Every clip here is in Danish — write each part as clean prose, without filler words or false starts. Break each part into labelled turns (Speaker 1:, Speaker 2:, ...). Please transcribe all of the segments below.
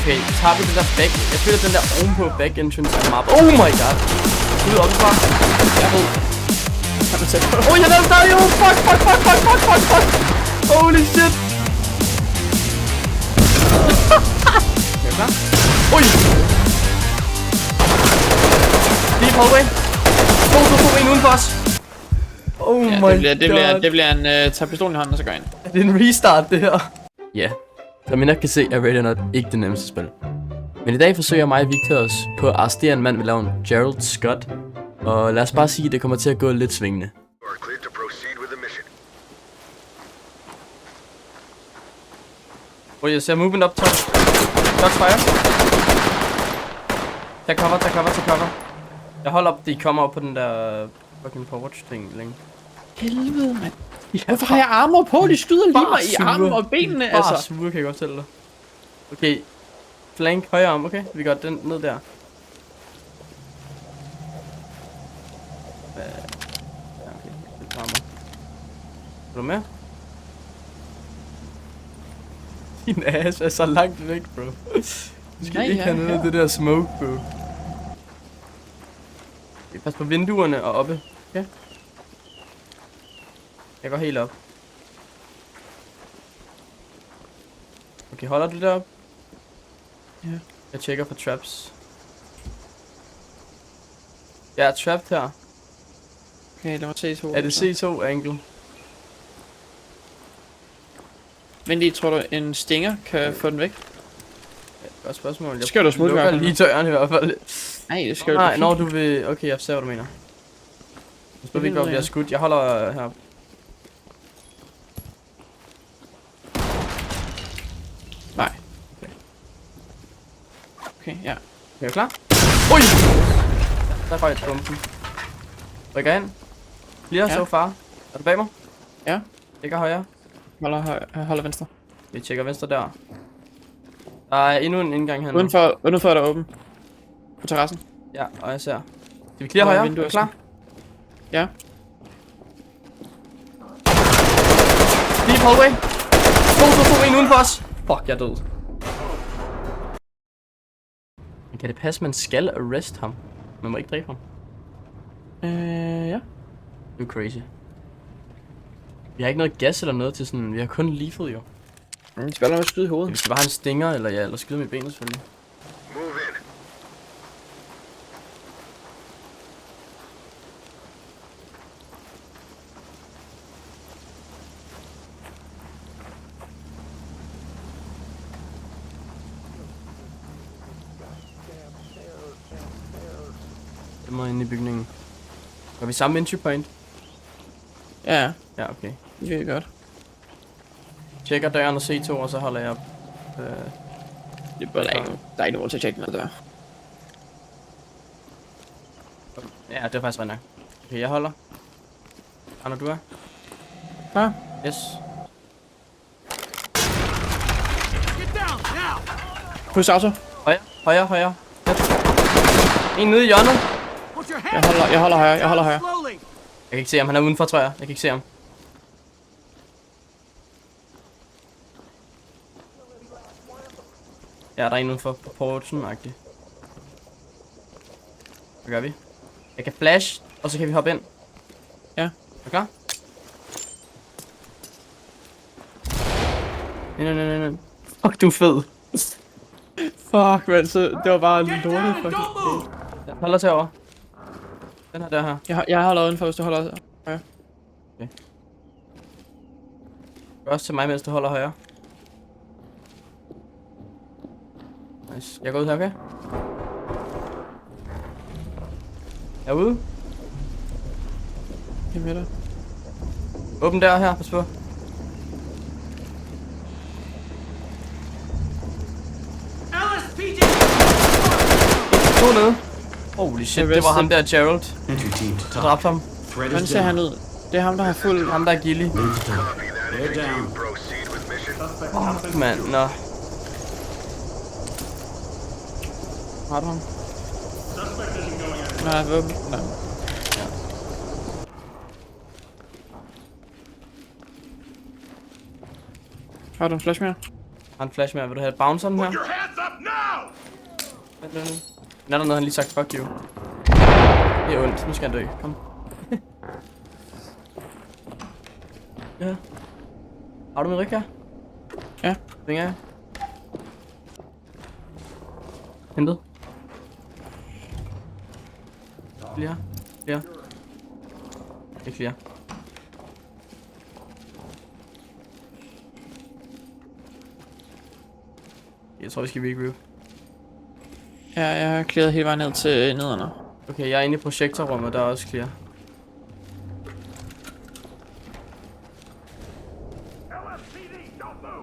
Speaker 1: Okay, tager vi den der back. Jeg føler den der ovenpå back entrance er meget. Oh my god. Ud oppefra. Jeg ved. Oh, jeg lavede stadig. Oh, fuck. Holy shit. Er du klar? Ui. Lige hallway. 2, 1 uden for os. Oh my god.
Speaker 2: Det bliver en tage pistolen i hånden og så går ind.
Speaker 1: Det er en restart det her. Ja, som I nok kan se er Ready or Not ikke det nemmeste spil. Men i dag forsøger mig og Victor os på at arrestere en mand ved navn Gerald Scott. Og lad os bare sige, at det kommer til at gå lidt svingende. Jeg ser movement up top. Shots fire. Tag cover. Jeg holder op, de kommer op på den der fucking forwatch ting længe.
Speaker 2: Helvede, mand. Hvorfor har jeg armor på? De skyder lige mig i armen og benene, altså.
Speaker 1: Bare sure, kan jeg godt fortælle dig. Okay. Flank højre arm, okay? Vi gør den ned der. Ja, okay. Det rammer. Er du med? Din ass er så langt væk, bro. Du skal ikke have noget af det der smoke, bro. Okay, pas på vinduerne og oppe. Okay. Jeg går helt op. Okay, holder du deroppe?
Speaker 2: Ja.
Speaker 1: Jeg tjekker for traps. Jeg er trapped her.
Speaker 2: Okay, lad mig C2.
Speaker 1: Er det C2 angle?
Speaker 2: Men lige tror du en stinger kan få den væk?
Speaker 1: Ja, godt spørgsmål. Jeg
Speaker 2: skal du smutte
Speaker 1: lukker lige døren i hvert fald.
Speaker 2: Nej, det skal
Speaker 1: nej, når du vil... Okay, jeg ser hvad du mener. Jeg spørger ikke, om jeg er skudt. Jeg holder her.
Speaker 2: Nej. Okay, ja.
Speaker 1: Er du klar? Ui! Der røg bomben. Rykker ind. Clear so far. Er du bag mig?
Speaker 2: Ja.
Speaker 1: Tjekker højre.
Speaker 2: Holder venstre.
Speaker 1: Vi tjekker venstre der. Der er endnu en indgang her nu.
Speaker 2: Udenfor er der åben. På terrassen.
Speaker 1: Ja, og jeg ser. Skal vi clear højre? Er du klar?
Speaker 2: Ja.
Speaker 1: Deep hallway. 2, 1 uden for os. Fuck, jeg er død. Men kan det passe, man skal arrest ham? Man må ikke dræbe ham.
Speaker 2: Ja.
Speaker 1: Det er crazy. Vi har ikke noget gas eller noget til sådan... Vi har kun lethal jo.
Speaker 2: Vi skal bare lade skyde i hovedet.
Speaker 1: Vi skal bare have en stinger, eller skyde med benet selvfølgelig.
Speaker 3: Move in.
Speaker 1: Jeg må ind i bygningen. Har vi samme entry point?
Speaker 2: Ja.
Speaker 1: Ja, okay.
Speaker 2: Det er godt.
Speaker 1: Tjekker døren og C2, og så holder jeg op.
Speaker 2: Det er bare, der er ikke nogen til at tjekke den der.
Speaker 1: Ja, det er faktisk ret nok. Okay, jeg holder. Når du er?
Speaker 2: Ja.
Speaker 1: Yes.
Speaker 2: Kryds auto.
Speaker 1: Højre. En nede i hjørnet.
Speaker 2: Jeg holder højre.
Speaker 1: Jeg kan ikke se ham, han er udenfor, tror jeg. Jeg kan ikke se ham. Ja, der er en udenfor på porten-agtigt. Hvad gør vi? Jeg kan flash, og så kan vi hoppe ind.
Speaker 2: Ja.
Speaker 1: Er du klar? Nej. Fuck, du er fed.
Speaker 2: Fuck, man, så det var bare lortet fucking.
Speaker 1: Jeg holder til over. Den her der her.
Speaker 2: Jeg holder udenfor, hvis du holder højre.
Speaker 1: Okay. Gør også til mig, mens du holder højre. Nice. Jeg går ud her, okay? Jeg er ude.
Speaker 2: Jeg er med dig.
Speaker 1: Åbn der her, pas på. To nede. Holy shit, det var ham der, Gerald. Jeg dræbte ham.
Speaker 2: Hvordan ser han ud? Det er ham, der har fuld...
Speaker 1: Ham der er Gilly. Fuck, mand, nå.
Speaker 2: Har du ham? Nej, våben. Nej.
Speaker 1: Ja.
Speaker 2: Har du en flash mere?
Speaker 1: Har en flash med, vil du have bounceren her? Den er der noget, han lige sagt fuck you. Det er ondt, nu skal han dø. Kom. Ja. Har du min ryg her?
Speaker 2: Ja.
Speaker 1: Ringer jeg? Hentet. Flere. Ikke flere. Jeg tror, vi skal regroup.
Speaker 2: Ja, jeg har clearet hele vejen ned til nederne.
Speaker 1: Okay, jeg er inde i projektorrummet, der er også clear.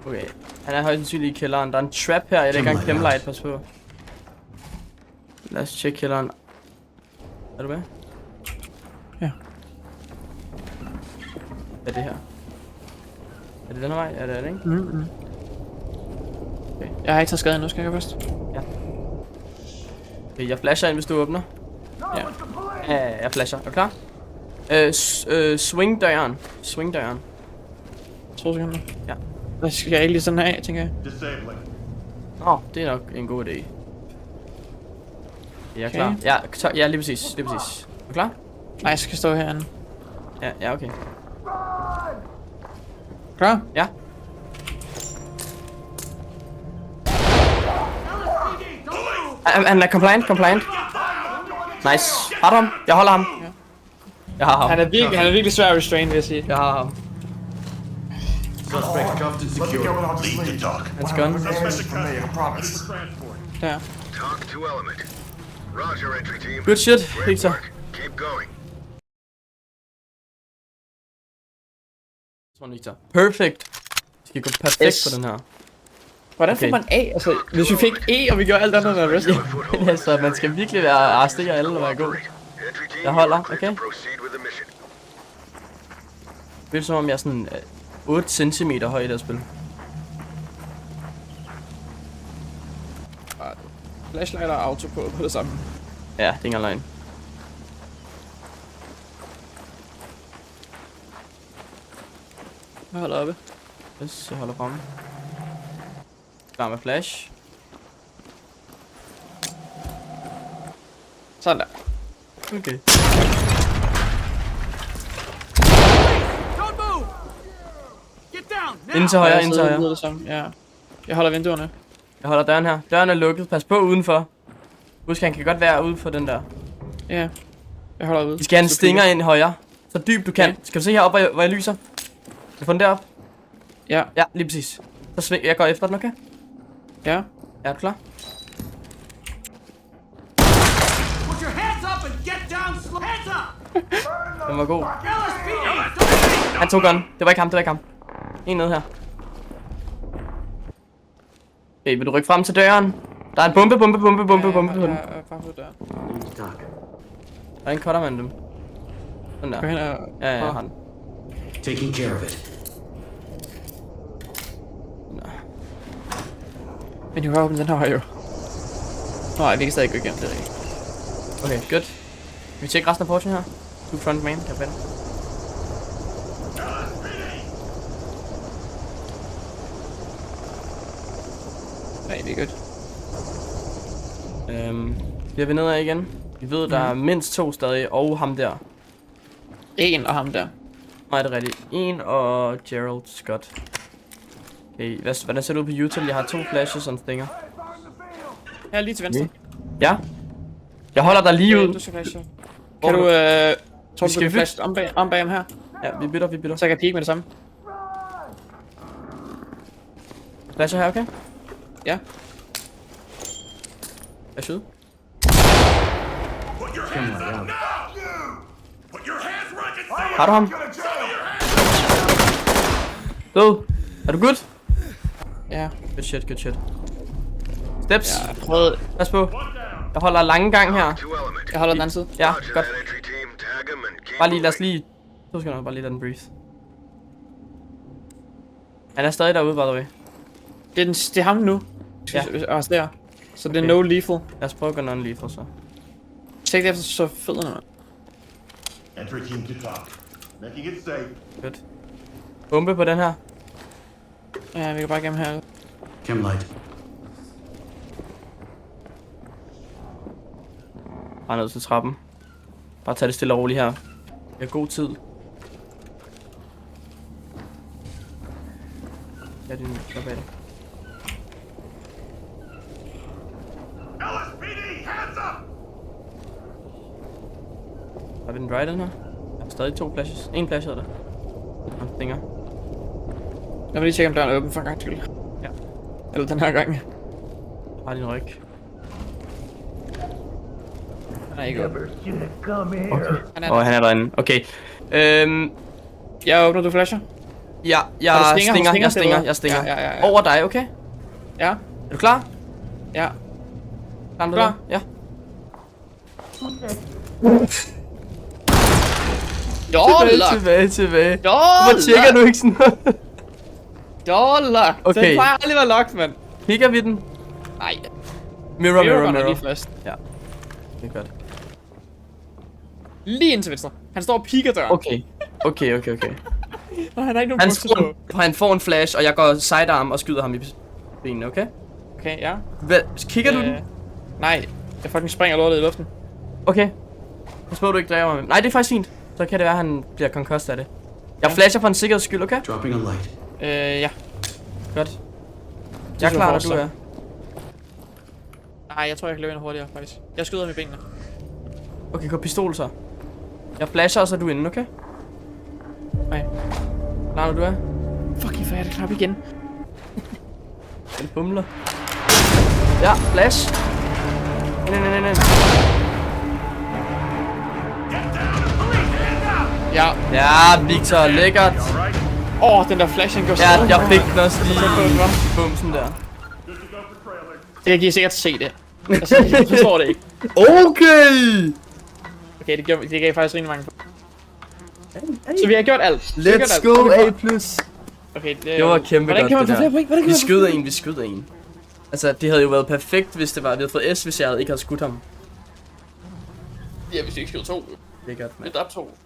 Speaker 1: Okay, han er højst sandsynligt i kælderen. Der er en trap her, jeg lægger en chemlight, pas på. Lad os tjekke kælderen. Er du med?
Speaker 2: Ja.
Speaker 1: Hvad er det her? Er det den her vej? Ja, det er det, ikke? Okay.
Speaker 2: Jeg har ikke taget skade endnu, skal jeg gå først?
Speaker 1: Ja. Okay, jeg flasher ind, hvis du åbner.
Speaker 2: Ja.
Speaker 1: Ja, jeg flasher. Er du klar? Swing døren. Swing døren.
Speaker 2: 2 sekunder.
Speaker 1: Ja.
Speaker 2: Hvad skal jeg lige sådan af, tænker jeg?
Speaker 1: Det er nok en god idé. Jeg er
Speaker 2: Okay.
Speaker 1: klar. Ja, lige præcis. Er du klar?
Speaker 2: Nej, jeg skal stå herinde.
Speaker 1: Ja, okay.
Speaker 2: Klar?
Speaker 1: Ja. Han er compliant. Nice. Har du ham? Jeg holder ham.
Speaker 2: Ja.
Speaker 1: Jeg har ham.
Speaker 2: Han er virkelig svær at restrain, vil jeg sige.
Speaker 1: Jeg har ham.
Speaker 3: Cuffed and secured. Lead the talk.
Speaker 1: Hans gun.
Speaker 2: Der.
Speaker 4: Talk to element. Roger, entry team.
Speaker 1: Good shit,
Speaker 4: Great
Speaker 1: Victor.
Speaker 4: work. Keep going.
Speaker 1: Sådan, Victor. Perfect. Vi skal gå perfekt
Speaker 2: Yes.
Speaker 1: på den her.
Speaker 2: Hvordan
Speaker 1: Okay.
Speaker 2: får man A? Altså, hvis vi fik E, og vi gjorde alt andet end rest.
Speaker 1: Altså, man skal virkelig være arrestere alle og være god.
Speaker 4: Entry team,
Speaker 1: Jeg holder,
Speaker 4: you're cleared
Speaker 1: okay?
Speaker 4: to proceed with the mission.
Speaker 1: Det er som om jeg er sådan 8 cm høj i det her spil.
Speaker 2: Flashlight og auto på det samme.
Speaker 1: Ja, det er ikke engang løgn.
Speaker 2: Jeg holder oppe.
Speaker 1: Yes, jeg holder fremme. Klar med flash.
Speaker 2: Sådan der.
Speaker 1: Okay. Ind til højre, ind til højre.
Speaker 2: Det samme. Ja. Jeg holder vinduerne.
Speaker 1: Jeg holder døren her. Døren er lukket. Pas på udenfor. Husk, han kan godt være ude for den der.
Speaker 2: Ja. Jeg holder ude.
Speaker 1: Vi skal have en stinger ind højre. Så dybt du kan.
Speaker 2: Okay.
Speaker 1: Skal du se heroppe, hvor jeg lyser? Kan du få den derop?
Speaker 2: Ja.
Speaker 1: Ja, lige præcis. Så sving. Jeg går efter den, okay?
Speaker 2: Ja.
Speaker 1: Er du klar?
Speaker 5: Put your hands up and get down slow. Hands up!
Speaker 1: Den var god.
Speaker 5: LSPD!
Speaker 1: Han tog gun. Det var ikke ham. En nede her. Okay, vil du rykke frem til døren? Der er en bombe på den.
Speaker 2: Ja, bare på døren.
Speaker 1: Der er en cutter man dem. Sådan
Speaker 2: Gå
Speaker 1: der.
Speaker 2: hen og...
Speaker 1: Ja, jeg har den.
Speaker 3: Taking care of it.
Speaker 2: Men du har åbnet den her jo. Nej, vi kan stadig gå igennem det rigtigt.
Speaker 1: Okay, good. Vi tjekker resten af porten her. Du front main, jeg vender.
Speaker 2: Nej, vi er godt.
Speaker 1: Bliver vi nedad igen? Vi ved, der er mindst 2 stadig, og ham der.
Speaker 2: En og ham der.
Speaker 1: Nej, det er rigtigt. En og Gerald Scott. Okay, hvordan ser det ud på YouTube? Jeg har 2 flashes og en stinger.
Speaker 2: Her lige til venstre.
Speaker 1: Ja? Jeg holder dig lige ud.
Speaker 2: Du skal flashe.
Speaker 1: Hvor
Speaker 2: Kan
Speaker 1: er
Speaker 2: du,
Speaker 1: Skal
Speaker 2: tror du
Speaker 1: vi
Speaker 2: kan flash om bag ham her?
Speaker 1: Ja, vi bytter.
Speaker 2: Så jeg kan peek med det samme.
Speaker 1: Flasher her, okay?
Speaker 2: Ja.
Speaker 1: Flash ud.
Speaker 3: Put your hands up now! Put your hands right in
Speaker 1: Har du ham? Død. Er du good?
Speaker 2: Ja.
Speaker 1: Good shit. Steps.
Speaker 2: Jeg prøvede...
Speaker 1: Pas på. Jeg holder lange gang her.
Speaker 4: To element.
Speaker 2: Jeg holder den anden side.
Speaker 1: Ja,
Speaker 4: Roger
Speaker 1: godt.
Speaker 4: that, entry team. Tag him and keep
Speaker 1: Bare lige, lad os
Speaker 4: moving.
Speaker 1: lige... 2 sekunder, bare lige lade den breathe. Han er stadig derude, by the way.
Speaker 2: Det er ham nu.
Speaker 1: Ja.
Speaker 2: Også der. Så det er
Speaker 1: Okay.
Speaker 2: no lethal.
Speaker 1: Lad os prøve at gå non-lethal så.
Speaker 2: Tjek det efter så fødderne, mand.
Speaker 3: Entry team to talk. Making it safe.
Speaker 1: Godt. Bombe på den her.
Speaker 2: Ja, vi kan bare gemme her.
Speaker 3: Chem light.
Speaker 1: Bare ned til trappen. Bare tag det stille og roligt her. Vi har god tid. Ja, det er slap af det.
Speaker 3: LSPD, hands up!
Speaker 1: Har vi den dry, den her? Jeg har stadig 2 flashes. 1 flash hedder det. Han stinger.
Speaker 2: Lad mig lige tjekke, om døren er åben for en gang til.
Speaker 1: Ja.
Speaker 2: Eller den her gang.
Speaker 1: Har din ryg.
Speaker 2: Han er ikke åben.
Speaker 1: Okay. Han er derinde. Okay.
Speaker 2: Jeg åbner, du flasher.
Speaker 1: Ja, jeg
Speaker 2: Har du
Speaker 1: stinger.
Speaker 2: Ja.
Speaker 1: Over dig, okay?
Speaker 2: Ja.
Speaker 1: Er du klar?
Speaker 2: Ja.
Speaker 1: Klar?
Speaker 2: Klar.
Speaker 1: Ja. Tilbage. Hvorfor tjekker du ikke sådan noget?
Speaker 2: Dollar.
Speaker 1: Okay.
Speaker 2: Den plejer aldrig at være locked, mand.
Speaker 1: Kigger vi den?
Speaker 2: Nej.
Speaker 1: Mirror.
Speaker 2: Lige først.
Speaker 1: Ja. Det er godt.
Speaker 2: Lige ind til venstre. Han står og piker døren.
Speaker 1: Okay.
Speaker 2: Og han har ikke nogen bukser på.
Speaker 1: Han får en flash, og jeg går sidearm og skyder ham i benene, okay?
Speaker 2: Okay, ja.
Speaker 1: Kigger du den?
Speaker 2: Nej. Jeg fucking springer lortet i luften.
Speaker 1: Okay. Pas på, du ikke dræber mig. Nej, det er faktisk fint. Så kan det være, at han bliver concussed af det. Jeg flasher for en sikkerheds skyld, okay?
Speaker 3: Dropping a light.
Speaker 2: Ja.
Speaker 1: Godt. Jeg er klar, når du er.
Speaker 2: Nej, jeg tror, jeg kan løbe ind hurtigere, faktisk. Jeg skyder ham i benene.
Speaker 1: Okay, gå pistol så. Jeg flasher, og så er du inde, okay?
Speaker 2: Nej.
Speaker 1: Klar, når du er.
Speaker 2: Fucking for jeg er klap igen.
Speaker 1: Den bumler. Ja, flash. Nej.
Speaker 2: Ja.
Speaker 1: Ja, Victor, lækkert.
Speaker 2: Den der flash, den går
Speaker 1: Ja, jeg fik den også lige
Speaker 2: i
Speaker 1: bumsen der.
Speaker 2: Jeg kan sikkert se det. Altså, jeg forstår det ikke.
Speaker 1: Okay!
Speaker 2: Okay, det gav faktisk rimelig mange. Så vi har gjort alt.
Speaker 1: Let's go, A+.
Speaker 2: Okay,
Speaker 1: Det var kæmpe
Speaker 2: hvordan
Speaker 1: godt,
Speaker 2: kan man få flere point? Hvordan kan
Speaker 1: Vi skød en. Altså, det havde jo været perfekt, hvis det var, vi havde fået S, hvis jeg ikke havde skudt ham.
Speaker 2: Ja, hvis vi ikke skød 2.
Speaker 1: Det er godt, mand.
Speaker 2: Vi dræbte 2.